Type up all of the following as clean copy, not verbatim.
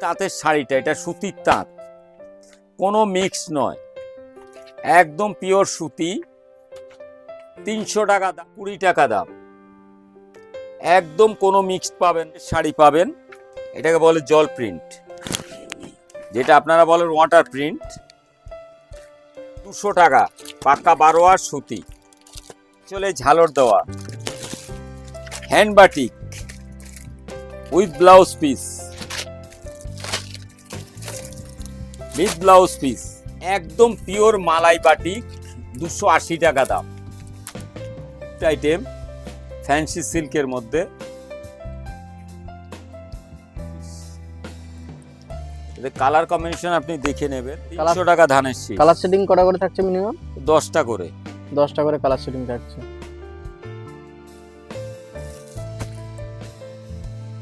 তাঁতের শাড়িটা, এটা সুতির তাঁত, কোনো মিক্স নয়, একদম পিওর সুতি। 300 টাকা দাম, 20 টাকা দাম, একদম কোনো মিক্সড পাবেন শাড়ি পাবেন। এটাকে বলে জল প্রিন্ট, যেটা আপনারা বলেন ওয়াটার প্রিন্ট। 200 টাকা, পাক্কা 12 সুতি, চলে ঝালর দেওয়া, hand batik with blouse piece, একদম পিওর মালাই বাটিক, 280 টাকা দাম। আইটেম ফ্যান্সি সিল্কের মধ্যে, কালার কম্বিনেশন আপনি দেখে নেবেন। 300 টাকা ধানের শীষ। কালার সেটিং কটা করে থাকছে? মিনিমাম 10টা করে, 10টা করে কালার সেটিং থাকছে।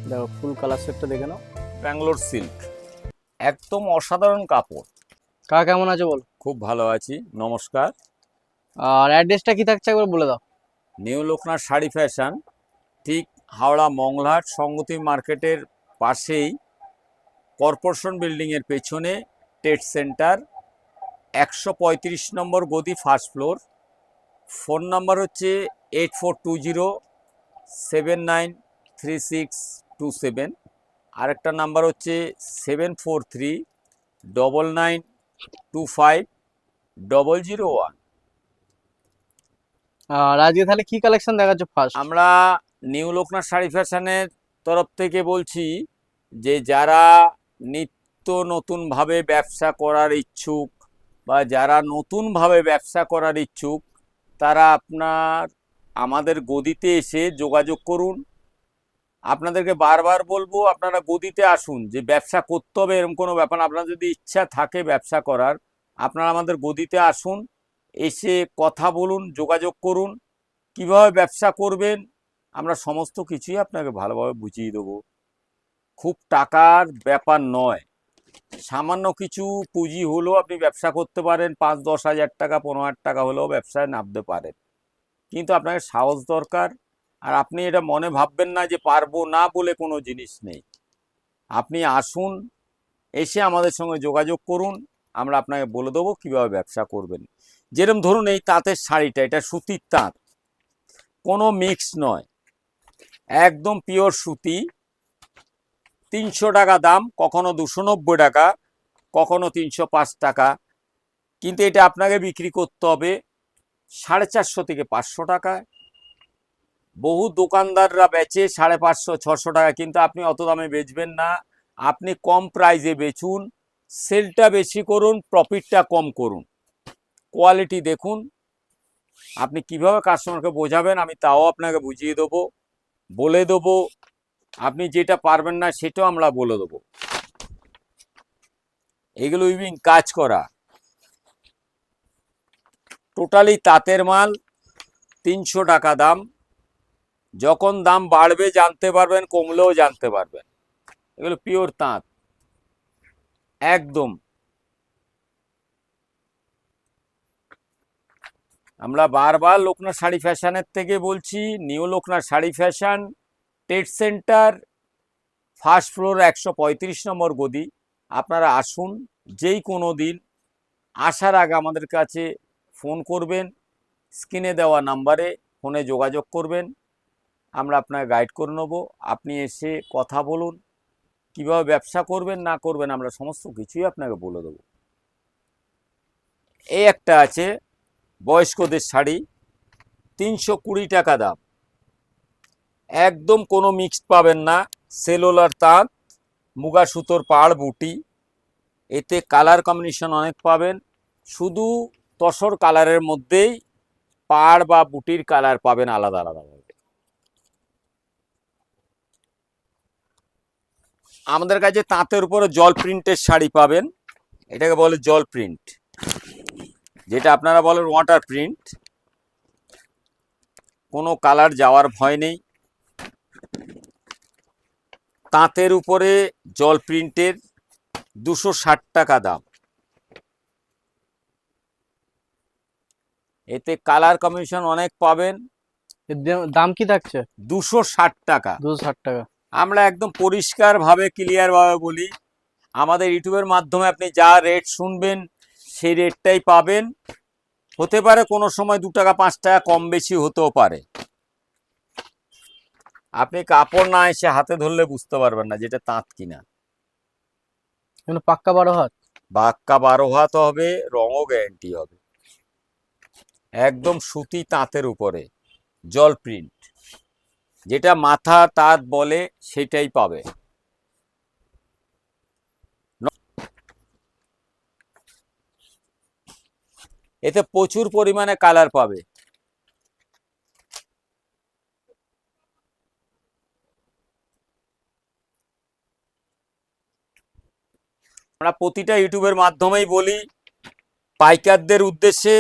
দেখো ফুল কালার সেটটা দেখে নাও। ব্যাঙ্গালোর সিল্ক, একদম অসাধারণ কাপড়। কাকা কেমন আছে বল? খুব ভালো আছি, নমস্কার। আর অ্যাড্রেসটা কি থাকছে একবার বলে দাও। নিউ লোকনাথ শাড়ি ফ্যাশন, ঠিক হাওড়া মংলাহাট সংগতি মার্কেটের পাশেই, কর্পোরেশন বিল্ডিংয়ের পেছনে, ট্রেড সেন্টার, 135 নম্বর গদি, ফার্স্ট ফ্লোর। ফোন নাম্বার হচ্ছে 8420793627। আরেকটা নাম্বার হচ্ছে 7439925001। আর আজকে তাহলে কি কালেকশন দেখাচ্ছ ফার্স্ট? আমরা নিউ লোকনাথ শাড়ি ফ্যাশনের তরফ থেকে বলছি যে যারা নিত্য নতুনভাবে ব্যবসা করার ইচ্ছুক বা যারা নতুনভাবে ব্যবসা করার ইচ্ছুক, তারা আমাদের গদিতে এসে যোগাযোগ করুন। আপনাদেরকে বারবার বলবো, আপনারা গদিতে আসুন। যে ব্যবসা করতে হবে এরকম কোনো ব্যাপার না। আপনার যদি ইচ্ছা থাকে ব্যবসা করার, আপনারা আমাদের গদিতে আসুন, এসে কথা বলুন, যোগাযোগ করুন। কিভাবে ব্যবসা করবেন আমরা সমস্ত কিছুই আপনাকে ভালোভাবে বুঝিয়ে দেবো। খুব টাকার ব্যাপার নয়, সামান্য কিছু পুঁজি হলেও আপনি ব্যবসা করতে পারেন। 5-10 হাজার টাকা, 15,000 টাকা হলেও ব্যবসায় নামতে পারেন, কিন্তু আপনাকে সাহস দরকার। আর আপনি এটা মনে ভাববেন না যে পারবো না বলে কোনো জিনিস নেই। আপনি আসুন, এসে আমাদের সঙ্গে যোগাযোগ করুন, আমরা আপনাকে বলে দেবো কীভাবে ব্যবসা করবেন। যেরকম ধরুন এই তাঁতের শাড়িটা, এটা সুতির তাঁত, কোনো মিক্স নয়, একদম পিওর সুতি। 300 টাকা দাম, কখনো 290 টাকা, কখনো 305 টাকা, কিন্তু এটা আপনাকে বিক্রি করতে হবে 450 থেকে 500 টাকায়। বহু দোকানদাররা বেচে 550-600 টাকা, কিন্তু আপনি অত দামে বেচবেন না। আপনি কম প্রাইসে বেচুন, সেলটা বেশি করুন, প্রফিটটা কম করুন, কোয়ালিটি দেখুন। আপনি কিভাবে কাস্টমারকে বোঝাবেন আমি তাও আপনাকে বুঝিয়ে দেবো, বলে দেবো। আপনি যেটা পারবেন না সেটাও আমরা বলে দেবো। এগুলো উইভিং কাজ করা, টোটালি তাঁতের মাল, 300 টাকা দাম। যখন দাম বাড়বে জানতে পারবেন, কমলেও জানতে পারবেন। এগুলো পিওর তাঁত একদম। আমরা বারবার লোকনাথ শাড়ি ফ্যাশনের থেকে বলছি, new Loknath sari fashion, trade centre, first floor, 135 নম্বর গদি। আপনারা আসুন যেই কোনো দিন। আসার আগে আমাদের কাছে ফোন করবেন, স্ক্রিনে দেওয়া নাম্বারে ফোনে যোগাযোগ করবেন, আমরা আপনাকে গাইড করে নেব। আপনি এসে কথা বলুন, কিভাবে ব্যবসা করবেন না করবেন আমরা সমস্ত কিছুই আপনাকে বলে দেব। এই একটা আছে বয়স্কদের শাড়ি, 320 টাকা দাম, একদম কোনো মিক্সড পাবেন না, সেলোলার তাঁত, মুগা সুতোর পাড় বুটি। এতে কালার কম্বিনেশন অনেক পাবেন, শুধু তসর কালারের মধ্যেই পাড় বা বুটির কালার পাবেন আলাদা আলাদাভাবে। আমাদের কাছে তাঁতের উপরে জল প্রিন্টের শাড়ি পাবেন, এটাকে বলে জল প্রিন্ট, যেটা আপনারা বলেন ওয়াটার প্রিন্ট। কোনো কালার যাওয়ার ভয় নেই। তাঁতের উপরে জল প্রিন্টের 260 টাকা দাম। এতে কালার কম্বিনেশন অনেক পাবেন। দাম কি থাকছে? 260 টাকা। 260 টাকা। আমরা একদম পরিষ্কার ভাবে, ক্লিয়ার ভাবে বলি, আমাদের ইউটিউবের মাধ্যমে আপনি যা রেট শুনবেন সেই রেটটাই পাবেন। হতে পারে কোনো সময় 2 টাকা 5 টাকা কম বেশি হতেও পারে। আপনি কাপড় না এসে হাতে ধরলে বুঝতে পারবেন না যেটা তাঁত কিনা। এগুলো পাক্কা 12 হাত। বাক্কা 12 হাত হবে, রঙও গ্যারান্টি হবে। একদম সুতি তাঁতের উপরে জল প্রিন্ট, যেটা মাথা তাঁত বলে সেটাই পাবে। এতে প্রচুর পরিমাণে কালার পাবে। আমরা প্রতিটা ইউটিউবের মাধ্যমেই বলি পাইকারদের উদ্দেশ্যে,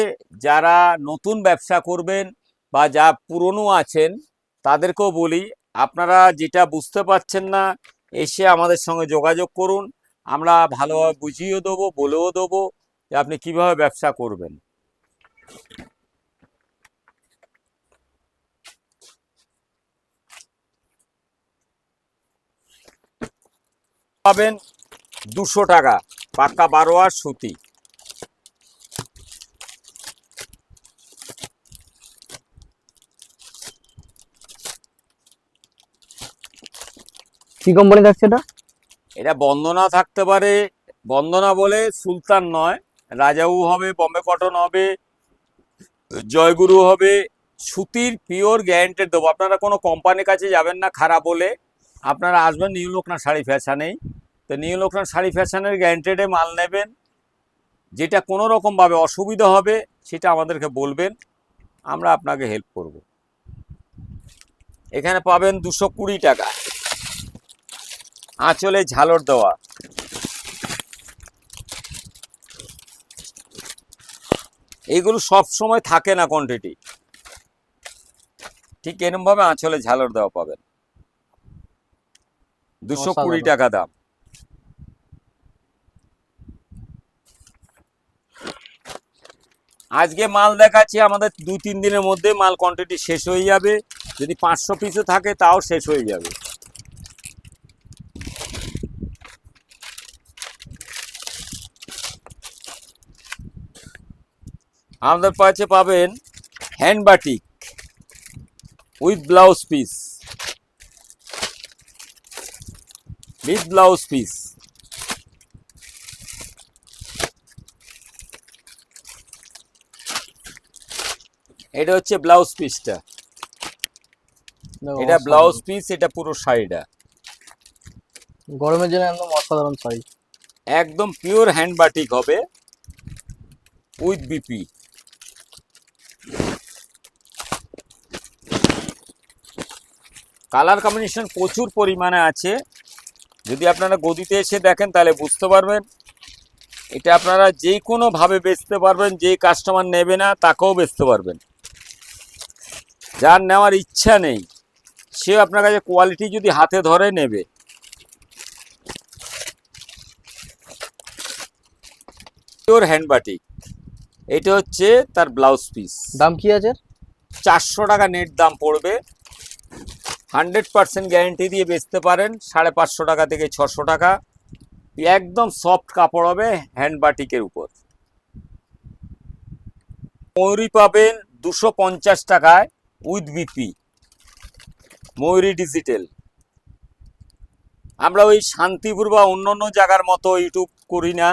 যারা নতুন ব্যবসা করবেন বা যা পুরনো আছেন তাদেরকেও বলি, আপনারা যেটা বুঝতে পারছেন না এসে আমাদের সঙ্গে যোগাযোগ করুন। আমরা ভালোভাবে বুঝিয়ে দেবো, বলেও দেবো যে আপনি কিভাবে ব্যবসা করবেন। পাবেন 200 টাকা পাক্কা 12 হাত সুতি। কি কোম্পানি থাকছে এটা? এটা বন্দনা থাকতে পারে, বন্দনা বলে সুলতান নয়, রাজাউ হবে, বম্বে কটন হবে, জয়গুরু হবে। সুতির পিওর গ্যারান্টেড দেবো। আপনারা কোনো কোম্পানির কাছে যাবেন না খারাপ বলে, আপনারা আসবেন নিউ লোকনাথ শাড়ি ফ্যাশনেই। তো নিউ লোকনাথ শাড়ি ফ্যাশনের গ্যারান্টেডে মাল নেবেন। যেটা কোনো রকমভাবে অসুবিধা হবে সেটা আমাদেরকে বলবেন, আমরা আপনাকে হেল্প করব। এখানে পাবেন 220 টাকা আঁচলে ঝালর দেওয়া। এইগুলো সব সময় থাকে না কোয়ান্টিটি, ঠিক এরকম ভাবে আঁচলে ঝালর দেওয়া পাবেন। 220 টাকা দাম। আজকে মাল দেখাচ্ছি, আমাদের 2-3 দিনের মধ্যে মাল কোয়ান্টিটি শেষ হয়ে যাবে। যদি 500 পিসও থাকে তাও শেষ হয়ে যাবে। আমাদের কাছে পাবেন hand batik with blouse piece, এটা হচ্ছে ব্লাউজ পিসটা। এটা ব্লাউজ পিস, এটা পুরো শাড়িটা গরমের জন্য একদম অসাধারণ শাড়ি। একদম পিওর হ্যান্ড বাটিক হবে উইথ বিপি। কালার কম্বিনেশন প্রচুর পরিমাণে আছে। যদি আপনারা গদিতে এসে দেখেন তাহলে বুঝতে পারবেন। এটা আপনারা যে কোনো ভাবে বেচতে পারবেন, যে কাস্টমার নেবে না তাকেও বেচতে পারবেন। যার নেওয়ার ইচ্ছা নেই সে আপনার কাছে কোয়ালিটি যদি হাতে ধরে নেবে। পিওর হ্যান্ড বাটিক, এটা হচ্ছে তার ব্লাউজ পিস। দাম কি আছে? 400 টাকা নেট দাম পড়বে। 100% গ্যারেন্টি দিয়ে বেচতে পারেন 550 টাকা থেকে 600 টাকা। একদম সফট কাপড় হবে হ্যান্ড বাটিকের উপর। ময়ূরী পাবেন 250 টাকায় উইথ বিপি, ময়ূরী ডিজিটাল। আমরা ওই শান্তিপুর বা অন্য অন্য জায়গার মতো ইউটিউব করি না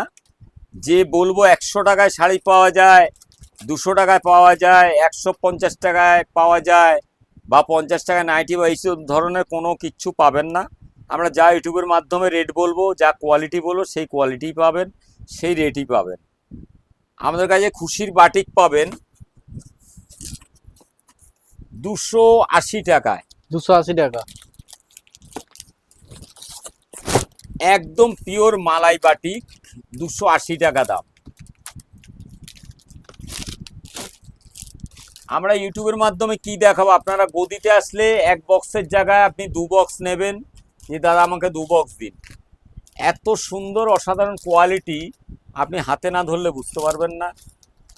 যে বলবো 100 টাকায় শাড়ি পাওয়া যায়, 200 টাকায় পাওয়া যায়, 150 টাকায় পাওয়া যায়, বা 50 টাকায় নাইটি, বা এইসব ধরনের কোনো কিচ্ছু পাবেন না। আমরা যা ইউটিউবের মাধ্যমে রেট বলবো, যা কোয়ালিটি বলবো সেই কোয়ালিটিই পাবেন, সেই রেটই পাবেন। আমাদের কাছে খুশির বাটিক পাবেন 280 টাকায়। 280 টাকা। একদম পিওর মালাই বাটিক, 280 টাকা দাম। আমরা ইউটিউবের মাধ্যমে কি দেখাবো, আপনারা গদিতে আসলে এক বক্সের জায়গায় আপনি 2 বক্স নেবেন, যে দাদা আমাকে 2 বক্স দিন। এত সুন্দর অসাধারণ কোয়ালিটি আপনি হাতে না ধরলে বুঝতে পারবেন না।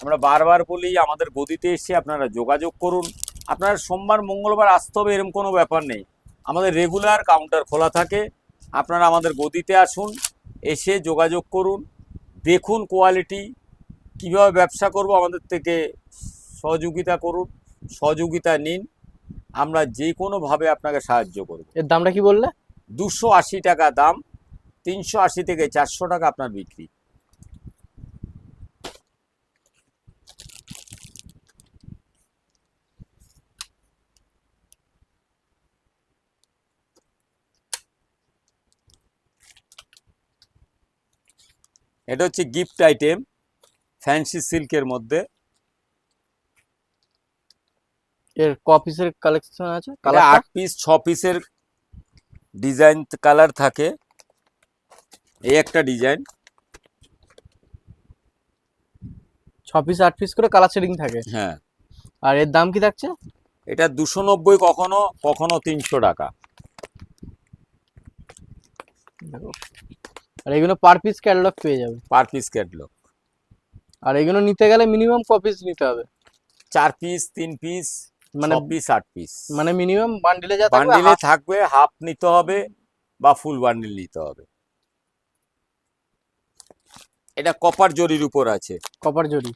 আমরা বারবার বলি আমাদের গদিতে এসে আপনারা যোগাযোগ করুন। আপনারা সোমবার মঙ্গলবার আসতে হবে এরকম কোনো ব্যাপার নেই, আমাদের রেগুলার কাউন্টার খোলা থাকে। আপনারা আমাদের গদিতে আসুন, এসে যোগাযোগ করুন, দেখুন কোয়ালিটি, কীভাবে ব্যবসা করব আমাদের থেকে সহযোগিতা করুন, সহযোগিতা নিন, আমরা যে কোনোভাবে আপনাকে সাহায্য করব। এর দামটা কি বললে? 280 টাকা দাম, 380 থেকে 400 টাকা আপনার বিক্রি। এটা হচ্ছে গিফট আইটেম, ফ্যান্সি সিল্কের মধ্যে। এর ক পিসের কালেকশন আছে? এটা কালার 8 পিস 6 পিসের ডিজাইন কালার থাকে। এই একটা ডিজাইন, 6 পিস 8 পিস করে কালার শেডিং থাকে। হ্যাঁ। আর এর দাম কি থাকছে? এটা 290, কখনো কখনো 300 টাকা। দেখো, আর এগুলো পার পিস ক্যাটালগ পেয়ে যাবে। Per piece catalogue. আর এগুলো নিতে গেলে মিনিমাম ক পিস নিতে হবে? 4 পিস, 3 পিস, মানে 6 পিস, 8 পিস। মানে মিনিমাম বান্ডিলে যা থাকবে বান্ডিলে থাকবে, হাফ নিতে হবে বা ফুল বান্ডিল নিতে হবে। এটা কপার জরির উপর আছে। কপার জরি।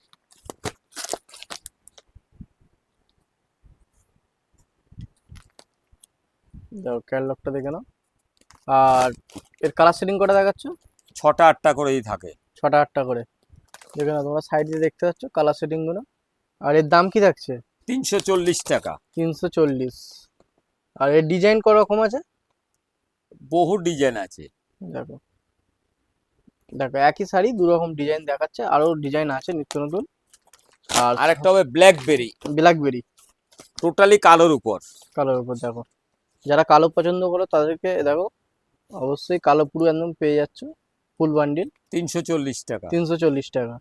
দেখো ক্যাটালগটা দেখে নাও। আর এর কালার শেডিং কটা দেখাচ্ছ? 6টা 8টা করেই থাকে। 6টা 8টা করে। দেখে নাও, তোমরা সাইডে দেখতে পাচ্ছ কালার শেডিং গুলো। আর এর দাম কি থাকছে? 340 টাকা। 340। আর এর ডিজাইন ক রকম আছে? বহু ডিজাইন আছে। দেখো, দেখো একই শাড়ি দু রকম ডিজাইন দেখাচ্ছে, আরো ডিজাইন আছে নিত্য নতুন। আর আরেকটা হবে ব্ল্যাকবেরি, ব্ল্যাকবেরি, টোটালি কালোর উপর। কালোর উপর। দেখো, যারা কালো পছন্দ করো তাদেরকে দেখো অবশ্যই কালো পুরো একদম পেয়ে যাচ্ছ, ফুল বান্ডিল 340 টাকা। 340 টাকা।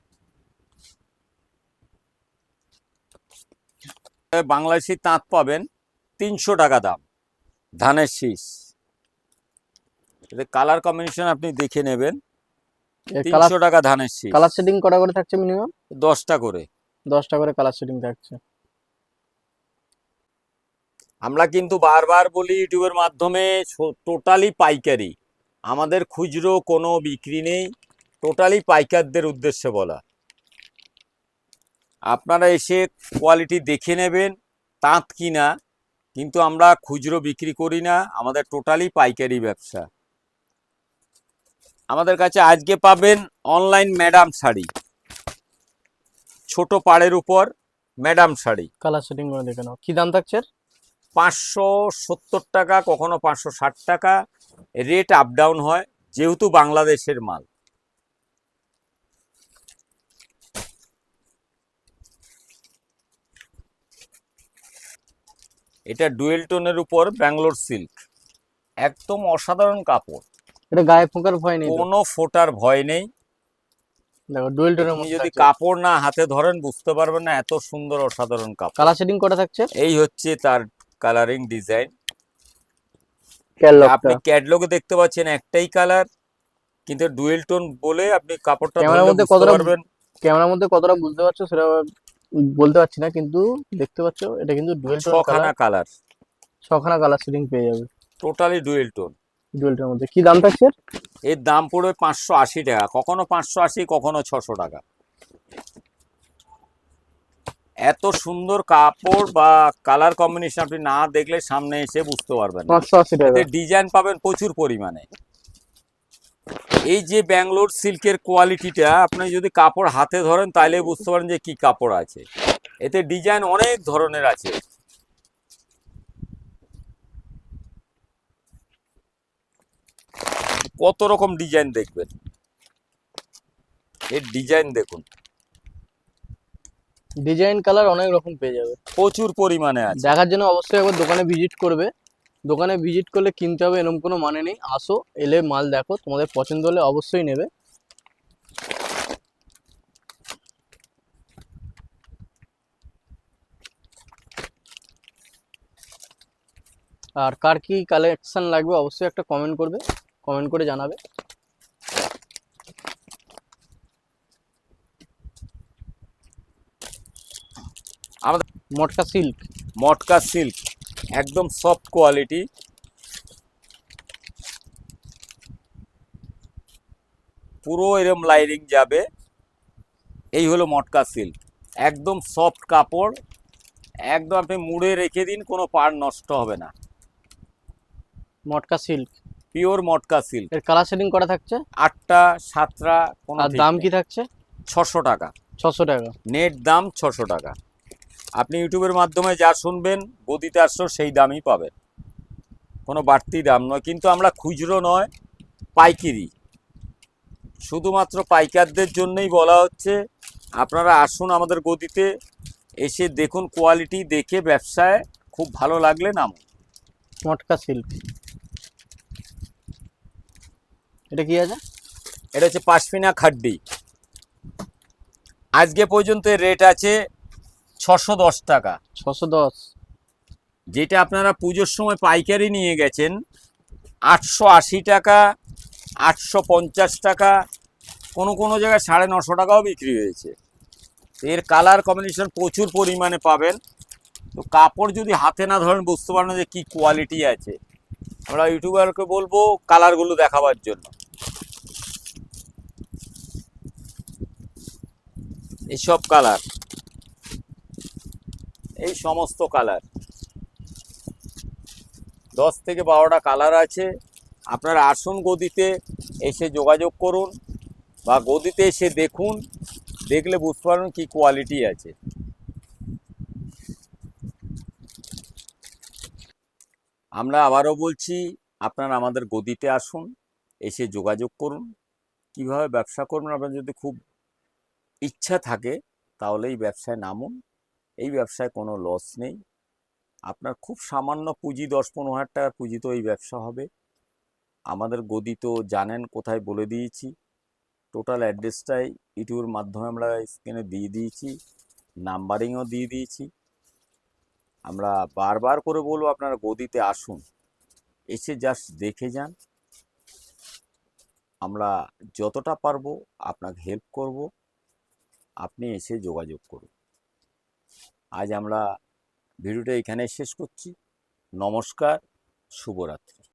বাংলাদেশি তাঁত পাবেন 300 টাকা দাম, ধানের শীষ। কালার কম্বিনেশন আপনি দেখে নেবেন। এর কালার 300 টাকা ধানের শীষ। কালার শেডিং কটা করে থাকছে মিনিমাম? 10টা করে। 10টা করে কালার শেডিং থাকছে। আমরা কিন্তু বারবার বলি ইউটিউবের মাধ্যমে, টোটালি পাইকারি, আমাদের খুচরো কোনো বিক্রি নেই, টোটালি পাইকারদের উদ্দেশ্যে বলা। আপনারা এসে কোয়ালিটি দেখে নেবেন, তাঁত কিনা, কিন্তু আমরা খুচরো বিক্রি করি না, আমাদের টোটালি পাইকারি ব্যবসা। আমাদের কাছে আজকে পাবেন অনলাইন ম্যাডাম শাড়ি, ছোট পাড়ের উপর ম্যাডাম শাড়ি। কালার শেডিং করে দেখে নাও, কি দাম থাকছে এর? 570 টাকা, কখনো 560 টাকা, রেট আপ ডাউন হয় যেহেতু বাংলাদেশের মাল। এটা ডুয়েল টোনের উপর ব্যাঙ্গালোর সিল্ক, একদম অসাধারণ কাপড়, এটা গায়ে ফোঁকার ভয় নেই তো? কোনো ফোটার ভয় নেই। দেখো ডুয়েল টোনের আপনি মধ্যে যদি থাকছে। কাপড় না হাতে ধরেন বুঝতে পারবেন না, এত সুন্দর অসাধারণ কাপড়। কালার শেডিং কটা থাকছে? এই হচ্ছে তার কালারিং ডিজাইন। ক্যাটালগটা আপনি ক্যাটলগে দেখতে পাচ্ছেন একটাই কালার, কিন্তু ডুয়েল টোন বলে আপনি কাপড়টা ক্যামেরার ধরলে মধ্যে বুঝতে কতটা পারবেন। ক্যামেরার মধ্যে কতটা বুঝতে পারছো সেটা বলতে পারছি না, কিন্তু দেখতে পাচ্ছ এটা কিন্তু ডুয়েল টোন কালার। 6খানা কালার, 6খানা কালার শেডিং পেয়ে যাবে টোটালি ডুয়েল টোন। ডুয়েল টোনের মধ্যে। কি দাম থাকছে এর? এর দাম পড়বে 580 টাকা, কখনো 580, কখনো 600 টাকা। এত সুন্দর কাপড় বা কালার কম্বিনেশন আপনি না দেখলে সামনে এসে বুঝতে পারবেন না। 580 টাকা। এতে ডিজাইন পাবেন প্রচুর পরিমাণে। এই যে ব্যাঙ্গালোর সিল্কের কোয়ালিটিটা আপনি যদি কাপড় হাতে ধরেন তাহলে বুঝতে পারেন যে কি কাপড় আছে। এতে ডিজাইন অনেক ধরনের আছে। কত রকম ডিজাইন দেখবেন, এর ডিজাইন দেখুন, ডিজাইন কালার অনেক রকম পেয়ে যাবে, প্রচুর পরিমাণে আছে। দেখার জন্য অবশ্যই একবার দোকানে ভিজিট করবে। দোকানে ভিজিট করলে কিনতে হবে এরকম কোনো মানে নেই, আসো এলে মাল দেখো, তোমাদের পছন্দ হলে অবশ্যই নেবে। আর কার কি কালেকশন লাগবে অবশ্যই একটা কমেন্ট করবে, কমেন্ট করে জানাবে। আমাদের মটকা সিল্ক, মটকা সিল্ক একদম সফট কোয়ালিটি। পুরো এরম লাইনিং যাবে। এই হলো মটকা সিল্ক, একদম সফট কাপড়, একদম আপনি মুড়ে রেখে দিন, কোনো পাড় নষ্ট হবে না। মটকা সিল্ক, পিওর মটকা সিল্ক। এর কালার শেডিং করা থাকছে? 8টা 7টা, কোনো আর ঠিক দাম নেই। কি থাকছে? 600 টাকা 600 টাকা। নেট দাম, 600 টাকা। আপনি ইউটিউবের মাধ্যমে যা শুনবেন গদিতে 800 সেই দামই পাবেন, কোনো বাড়তি দাম নয়। কিন্তু আমরা খুচরো নয়, পাইকারি, শুধুমাত্র পাইকারদের জন্যই বলা হচ্ছে আপনারা আসুন আমাদের গদিতে, এসে দেখুন, কোয়ালিটি দেখে ব্যবসায় খুব ভালো লাগলে নামুন। মটকা সিল্ক, এটা কি আছে? এটা হচ্ছে পাশমিনা খাড্ডি। আজকে পর্যন্ত এর রেট আছে 610 টাকা। 610। যেটা আপনারা পুজোর সময় পাইকারি নিয়ে গেছেন 880 টাকা, 850 টাকা, কোনো কোনো জায়গায় 950 টাকাও বিক্রি হয়েছে। এর কালার কম্বিনেশন প্রচুর পরিমাণে পাবেন। তো কাপড় যদি হাতে না ধরেন বুঝতে পারেন যে কি কোয়ালিটি আছে। আমরা ইউটিউবারকে বলবো কালারগুলো দেখাবার জন্য। এইসব কালার, এই সমস্ত কালার, 10 থেকে 12টা কালার আছে। আপনারা আসুন গদিতে, এসে যোগাযোগ করুন বা গদিতে এসে দেখুন, দেখলে বুঝতে পারবেন কি কোয়ালিটি আছে। আমরা আবারও বলছি, আপনারা আমাদের গদিতে আসুন, এসে যোগাযোগ করুন। কিভাবে ব্যবসা করবেন, আপনার যদি খুব ইচ্ছা থাকে তাহলে এই ব্যবসায় নামুন। এই ব্যবসায় কোনো লস নেই। আপনার খুব সামান্য পুঁজি, 10-15 হাজার টাকার পুঁজি তো এই ব্যবসা হবে। আমাদের গদি তো জানেন কোথায়, বলে দিয়েছি। টোটাল অ্যাড্রেসটাই ইউটিউবের মাধ্যমে আমরা স্ক্রিনে দিয়ে দিয়েছি, নাম্বারিংও দিয়ে দিয়েছি। আমরা বারবার করে বলবো আপনারা গদিতে আসুন, এসে জাস্ট দেখে যান। আমরা যতটা পারবো আপনাকে হেল্প করব, আপনি এসে যোগাযোগ করুন। আজ আমরা ভিডিওটা এখানে শেষ করছি। নমস্কার, শুভরাত্রি।